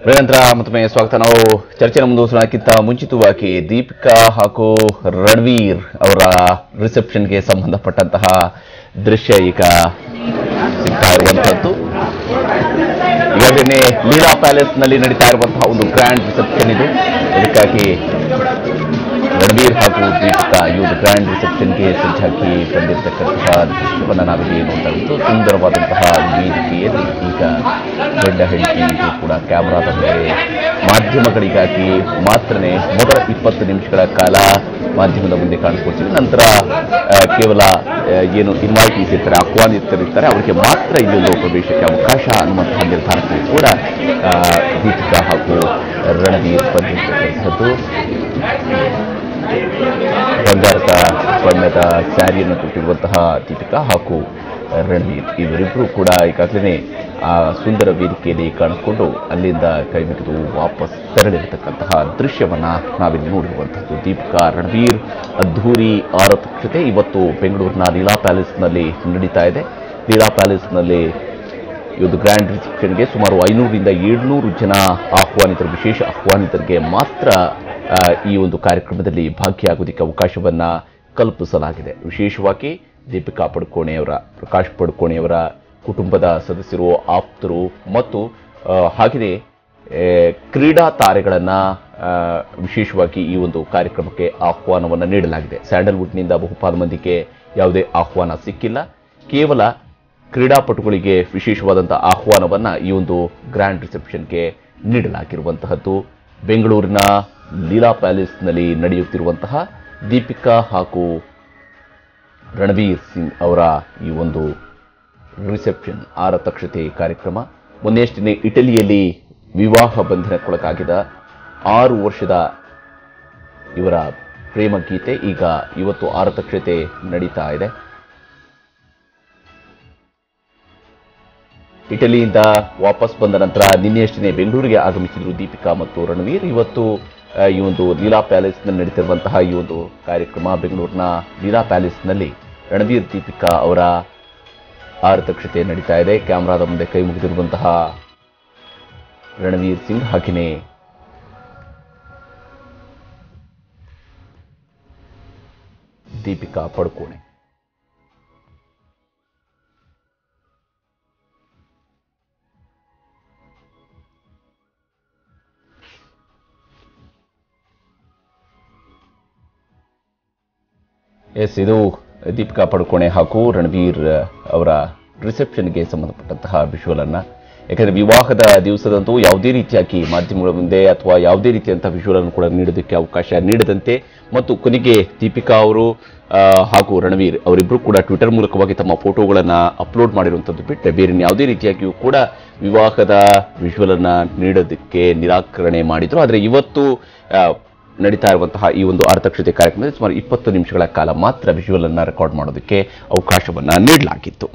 ನಂತರ ಮತ್ತೊಮ್ಮೆ ಸ್ವಾಗತ. ನಾವು ಚರ್ಚೆನ ಮುಂದುವರಿಸೋಣಕ್ಕಿಂತ ಮುಂಚಿತವಾಗಿ ದೀಪಿಕಾ ಹಾಗೂ ರಣವೀರ್ ಅವರ ರಿಸೆಪ್ಷನ್ಗೆ ಸಂಬಂಧಪಟ್ಟಂತಹ ದೃಶ್ಯ ಈಗ ಸಿಗ್ತಾ ಇರುವಂತಹದ್ದು. ಈಗಾಗಲೇ ಲೀಲಾ ಪ್ಯಾಲೇಸ್ ನಲ್ಲಿ ನಡೀತಾ ಇರುವಂತಹ ಒಂದು ಗ್ರ್ಯಾಂಡ್ ರಿಸೆಪ್ಷನ್ ಇದು. ಇದಕ್ಕಾಗಿ ರಣವೀರ್ ಹಾಗೂ ದೀಪಿಕಾ ಈ ಒಂದು ಗ್ರ್ಯಾಂಡ್ ರಿಸೆಪ್ಷನ್ಗೆ ಸಜ್ಜಾಗಿ ಬಂದಿರತಕ್ಕಂತಹ ದೃಶ್ಯವನ್ನು ನಾವಿಲ್ಲಿ ನೋಡ್ತಾ ಇದ್ದು, ಸುಂದರವಾದಂತಹ ವೇದಿಕೆಯಲ್ಲಿ ಈಗ ಗಂಡ ಹೆಂಡತಿ ಕೂಡ ಕ್ಯಾಮರಾದ ಮೇಲೆ ಮಾಧ್ಯಮಗಳಿಗಾಗಿ ಮಾತ್ರನೇ ಮೊದಲ 20 ನಿಮಿಷಗಳ ಕಾಲ ಮಾಧ್ಯಮದ ಮುಂದೆ ಕಾಣಿಸ್ಕೊಳ್ತೀವಿ. ನಂತರ ಕೇವಲ ಏನು ಇನ್ವೈಟೀಸ್ ಇರ್ತಾರೆ, ಆಹ್ವಾನಿತರಿರ್ತಾರೆ, ಅವರಿಗೆ ಮಾತ್ರ ಇಲ್ಲೊಂದು ಪ್ರವೇಶಕ್ಕೆ ಅವಕಾಶ ಅನ್ನುವಂತಹ ನಿರ್ಧಾರಕ್ಕೆ ಕೂಡ ದೀಪಿಕಾ ಹಾಗೂ ರಣವೀರ್ ಬಂದಿರತಕ್ಕಂಥದ್ದು. ಬಂಗಾರದ ಬಣ್ಣದ ಸ್ಯಾರಿಯನ್ನು ಕೊಟ್ಟಿರುವಂತಹ ದೀಪಿಕಾ ಹಾಗೂ ರಣವೀರ್ ಇವರಿಬ್ಬರು ಕೂಡ ಈಗಾಗಲೇ ಆ ಸುಂದರ ವೇದಿಕೆಯಲ್ಲಿ ಕಾಣಿಸ್ಕೊಂಡು ಅಲ್ಲಿಂದ ಕೈ ಮುಗಿದು ವಾಪಸ್ ತೆರಳಿರತಕ್ಕಂತಹ ದೃಶ್ಯವನ್ನ ನಾವಿಲ್ಲಿ ನೋಡಿರುವಂಥದ್ದು. ದೀಪಿಕಾ ರಣವೀರ್ ಅದ್ಧೂರಿ ಆರತಕ್ಷತೆ ಇವತ್ತು ಬೆಂಗಳೂರಿನ ಲೀಲಾ ಪ್ಯಾಲೇಸ್ನಲ್ಲಿ ನಡೀತಾ ಇದೆ. ಲೀಲಾ ಪ್ಯಾಲೇಸ್ನಲ್ಲಿ ಈ ಒಂದು ಗ್ರ್ಯಾಂಡ್ ರಿಸೆಪ್ಷನ್ಗೆ ಸುಮಾರು 500ರಿಂದ 700 ಜನ ಆಹ್ವಾನಿತರು, ವಿಶೇಷ ಆಹ್ವಾನಿತರಿಗೆ ಮಾತ್ರ ಈ ಒಂದು ಕಾರ್ಯಕ್ರಮದಲ್ಲಿ ಭಾಗಿಯಾಗುವುದಕ್ಕೆ ಅವಕಾಶವನ್ನ ಕಲ್ಪಿಸಲಾಗಿದೆ. ವಿಶೇಷವಾಗಿ ದೀಪಿಕಾ ಪಡುಕೋಣೆಯವರ, ಪ್ರಕಾಶ್ ಪಡುಕೋಣೆಯವರ ಕುಟುಂಬದ ಸದಸ್ಯರು, ಆಪ್ತರು ಮತ್ತು ಹಾಗೆಯೇ ಕ್ರೀಡಾ ತಾರೆಗಳನ್ನ ವಿಶೇಷವಾಗಿ ಈ ಒಂದು ಕಾರ್ಯಕ್ರಮಕ್ಕೆ ಆಹ್ವಾನವನ್ನು ನೀಡಲಾಗಿದೆ. ಸ್ಯಾಂಡಲ್ವುಡ್ನಿಂದ ಬಹುಪಾಲು ಮಂದಿಗೆ ಯಾವುದೇ ಆಹ್ವಾನ ಸಿಕ್ಕಿಲ್ಲ. ಕೇವಲ ಕ್ರೀಡಾಪಟುಗಳಿಗೆ ವಿಶೇಷವಾದಂತಹ ಆಹ್ವಾನವನ್ನ ಈ ಒಂದು ಗ್ರ್ಯಾಂಡ್ ರಿಸೆಪ್ಷನ್ಗೆ ನೀಡಲಾಗಿರುವಂತಹದ್ದು. ಬೆಂಗಳೂರಿನ ಲೀಲಾ ಪ್ಯಾಲೇಸ್ನಲ್ಲಿ ನಡೆಯುತ್ತಿರುವಂತಹ ದೀಪಿಕಾ ಹಾಗೂ ರಣವೀರ್ ಸಿಂಗ್ ಅವರ ಈ ಒಂದು ರಿಸೆಪ್ಷನ್ ಆರತಕ್ಷತೆ ಕಾರ್ಯಕ್ರಮ. ಮೊನ್ನೆಯಷ್ಟೇ ಇಟಲಿಯಲ್ಲಿ ವಿವಾಹ ಬಂಧನಕ್ಕೊಳಗಾಗಿದ 6 ವರ್ಷದ ಇವರ ಪ್ರೇಮ ಗೀತೆ ಈಗ ಇವತ್ತು ಆರತಕ್ಷತೆ ನಡೀತಾ ಇದೆ. ಇಟಲಿಯಿಂದ ವಾಪಸ್ ಬಂದ ನಂತರ ನಿನ್ನೆಯಷ್ಟೇ ಬೆಂಗಳೂರಿಗೆ ಆಗಮಿಸಿದ್ರು ದೀಪಿಕಾ ಮತ್ತು ರಣವೀರ್. ಇವತ್ತು ಈ ಒಂದು ಲೀಲಾ ಪ್ಯಾಲೇಸ್ನಲ್ಲಿ ನಡೀತಿರುವಂತಹ ಈ ಒಂದು ಕಾರ್ಯಕ್ರಮ ಬೆಂಗಳೂರಿನ ಲೀಲಾ ಪ್ಯಾಲೇಸ್ನಲ್ಲಿ ರಣವೀರ್ ದೀಪಿಕಾ ಅವರ ಆರತಕ್ಷತೆ ನಡೀತಾ ಇದೆ. ಕ್ಯಾಮರಾದ ಮುಂದೆ ಕೈ ಮುಗಿದಿರುವಂತಹ ರಣವೀರ್ ಸಿಂಗ್ ಹಾಗೆಯೇ ದೀಪಿಕಾ ಪಡುಕೋಣೆ. ಇದು ದೀಪಿಕಾ ಪಡುಕೋಣೆ ಹಾಗೂ ರಣವೀರ್ ಅವರ ರಿಸೆಪ್ಷನ್ಗೆ ಸಂಬಂಧಪಟ್ಟಂತಹ ವಿಜುವಲ್ ಅನ್ನ. ಯಾಕಂದ್ರೆ ವಿವಾಹದ ದಿವಸದಂತೂ ಯಾವುದೇ ರೀತಿಯಾಗಿ ಮಾಧ್ಯಮಗಳ ಮುಂದೆ ಅಥವಾ ಯಾವುದೇ ರೀತಿಯಂತಹ ವಿಜುವಲ್ ಅನ್ನು ಕೂಡ ನೀಡೋದಕ್ಕೆ ಅವಕಾಶ ನೀಡದಂತೆ ಮತ್ತು ಕೊನೆಗೆ ದೀಪಿಕಾ ಅವರು ಹಾಗೂ ರಣವೀರ್ ಅವರಿಬ್ಬರು ಕೂಡ ಟ್ವಿಟರ್ ಮೂಲಕವಾಗಿ ತಮ್ಮ ಫೋಟೋಗಳನ್ನು ಅಪ್ಲೋಡ್ ಮಾಡಿರುವಂಥದ್ದು ಬಿಟ್ಟರೆ ಬೇರೆ ಯಾವುದೇ ರೀತಿಯಾಗಿಯೂ ಕೂಡ ವಿವಾಹದ ವಿಜುವಲ್ ಅನ್ನ ನೀಡೋದಕ್ಕೆ ನಿರಾಕರಣೆ ಮಾಡಿದ್ರು. ಆದರೆ ಇವತ್ತು ನಡೀತಾ ಇರುವಂತಹ ಈ ಒಂದು ಆರತಕ್ಷತೆ ಕಾರ್ಯಕ್ರಮದಲ್ಲಿ ಸುಮಾರು 20 ನಿಮಿಷಗಳ ಕಾಲ ಮಾತ್ರ ವಿಜುವಲ್ ಅನ್ನ ರೆಕಾರ್ಡ್ ಮಾಡೋದಕ್ಕೆ ಅವಕಾಶವನ್ನ ನೀಡಲಾಗಿತ್ತು.